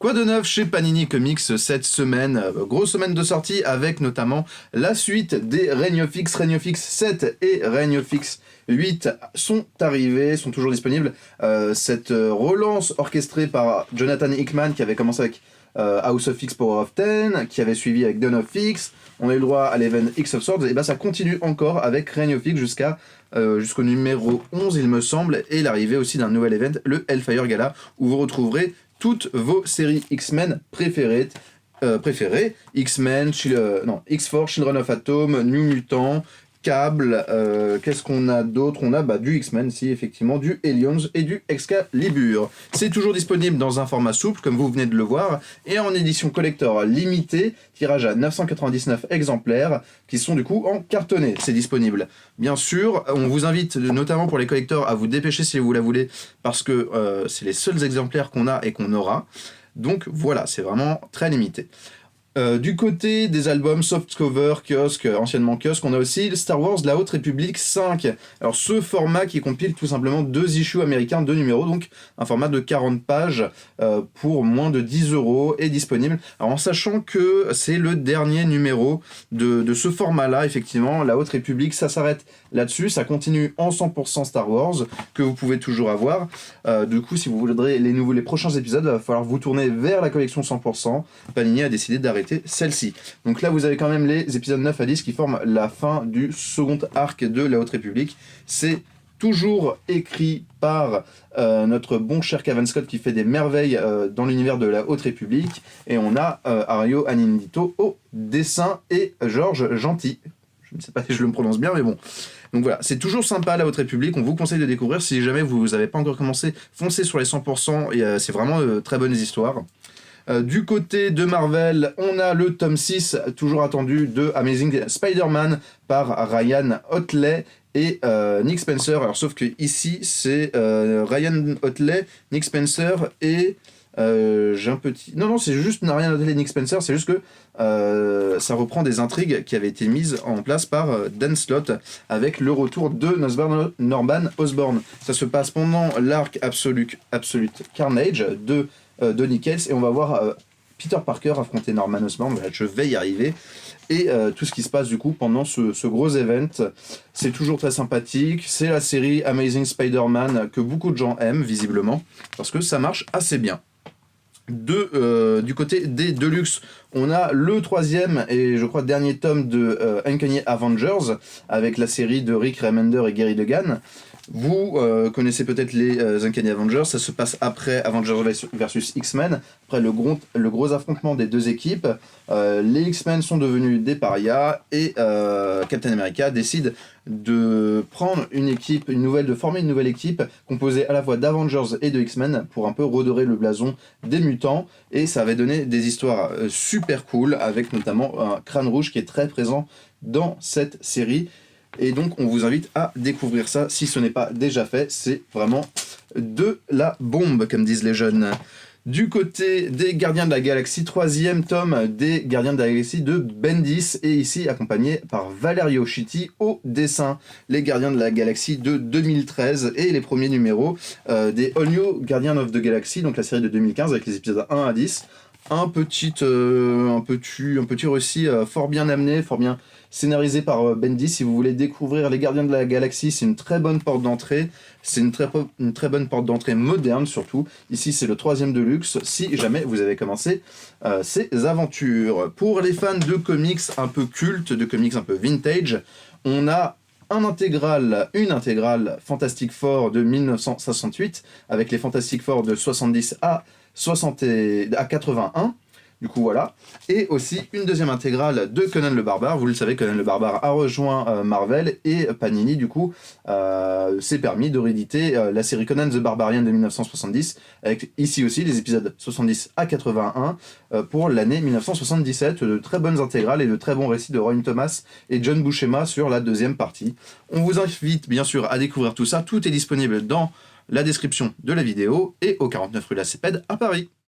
Quoi de neuf chez Panini Comics cette semaine? Grosse semaine de sortie avec notamment la suite des Reign of X. Reign of X 7 et Reign of X 8 sont arrivés, sont toujours disponibles. Cette relance orchestrée par Jonathan Hickman qui avait commencé avec House of X Power of 10, qui avait suivi avec Dawn of X, on a eu le droit à l'event X of Swords, et bah ça continue encore avec Reign of X jusqu'au numéro 11 il me semble, et l'arrivée aussi d'un nouvel event, le Hellfire Gala, où vous retrouverez toutes vos séries X-Men préférées, X-Men, X-Force, Children of Atom, New Mutant, Cable, qu'est-ce qu'on a d'autre? On a du X-Men, si effectivement, du Aliens et du Excalibur. C'est toujours disponible dans un format souple, comme vous venez de le voir, et en édition collector limitée, tirage à 999 exemplaires, qui sont du coup en cartonné. C'est disponible. Bien sûr, on vous invite, notamment pour les collectors, à vous dépêcher si vous la voulez, parce que c'est les seuls exemplaires qu'on a et qu'on aura. Donc voilà, c'est vraiment très limité. Du côté des albums softcover, kiosque, anciennement kiosque, on a aussi le Star Wars La Haute République 5. Alors ce format qui compile tout simplement 2 issues américains, 2 numéros, donc un format de 40 pages pour moins de 10 € est disponible. Alors en sachant que c'est le dernier numéro de ce format-là, effectivement, La Haute République, ça s'arrête là-dessus, ça continue en 100% Star Wars, que vous pouvez toujours avoir. Du coup, si vous voudrez les prochains épisodes, il va falloir vous tourner vers la collection 100%. Panini a décidé d'arrêter celle-ci. Donc là, vous avez quand même les épisodes 9 à 10 qui forment la fin du second arc de La Haute République. C'est toujours écrit par notre bon cher Cavan Scott qui fait des merveilles dans l'univers de La Haute République. Et on a Ario Anindito au dessin et Georges Gentil. Je ne sais pas si je le prononce bien, mais bon. Donc voilà, c'est toujours sympa La Haute République, on vous conseille de découvrir. Si jamais vous n'avez pas encore commencé, foncez sur les 100%, et c'est vraiment très bonnes histoires. Du côté de Marvel, on a le tome 6, toujours attendu, de Amazing Spider-Man par Ryan Otley et Nick Spencer. Alors sauf que ici c'est Ryan Otley, Nick Spencer et... j'ai un petit... Non, c'est juste Ryan Otley et Nick Spencer, c'est juste que ça reprend des intrigues qui avaient été mises en place par Dan Slott avec le retour de Norman Osborn. Ça se passe pendant l'arc Absolute Carnage de Donny Cates, et on va voir Peter Parker affronter Norman Osborn. Je vais y arriver. Et tout ce qui se passe du coup pendant ce gros event, c'est toujours très sympathique. C'est la série Amazing Spider-Man que beaucoup de gens aiment visiblement, parce que ça marche assez bien. Du côté des Deluxe, on a le 3e et je crois dernier tome de Uncanny Avengers, avec la série de Rick Remender et Gary Degan. Vous connaissez peut-être les Uncanny Avengers, ça se passe après Avengers vs X-Men, après le gros affrontement des deux équipes. Les X-Men sont devenus des parias et Captain America décide de prendre de former une nouvelle équipe composée à la fois d'Avengers et de X-Men pour un peu redorer le blason des mutants, et ça avait donné des histoires super cool avec notamment un Crâne Rouge qui est très présent dans cette série. Et donc on vous invite à découvrir ça si ce n'est pas déjà fait, c'est vraiment de la bombe comme disent les jeunes. Du côté des Gardiens de la Galaxie, 3e tome des Gardiens de la Galaxie de Bendis, et ici accompagné par Valerio Chitti au dessin. Les Gardiens de la Galaxie de 2013 et les premiers numéros des All New Guardians of the Galaxy, donc la série de 2015 avec les épisodes 1 à 10. Un petit récit fort bien amené, fort bien scénarisé par Bendis. Si vous voulez découvrir les Gardiens de la Galaxie, c'est une très bonne porte d'entrée. C'est une très bonne porte d'entrée moderne surtout. Ici, c'est le 3e de luxe, si jamais vous avez commencé ces aventures. Pour les fans de comics un peu cultes, de comics un peu vintage, on a une intégrale Fantastic Four de 1968, avec les Fantastic Four de 70 à 81, du coup voilà, et aussi une deuxième intégrale de Conan le Barbare. Vous le savez, Conan le Barbare a rejoint Marvel, et Panini du coup s'est permis de rééditer la série Conan the Barbarian de 1970, avec ici aussi les épisodes 70 à 81 pour l'année 1977, de très bonnes intégrales et de très bons récits de Roy Thomas et John Buscema sur la deuxième partie. On vous invite bien sûr à découvrir tout ça, tout est disponible dans la description de la vidéo et au 49 rue La Cépède à Paris.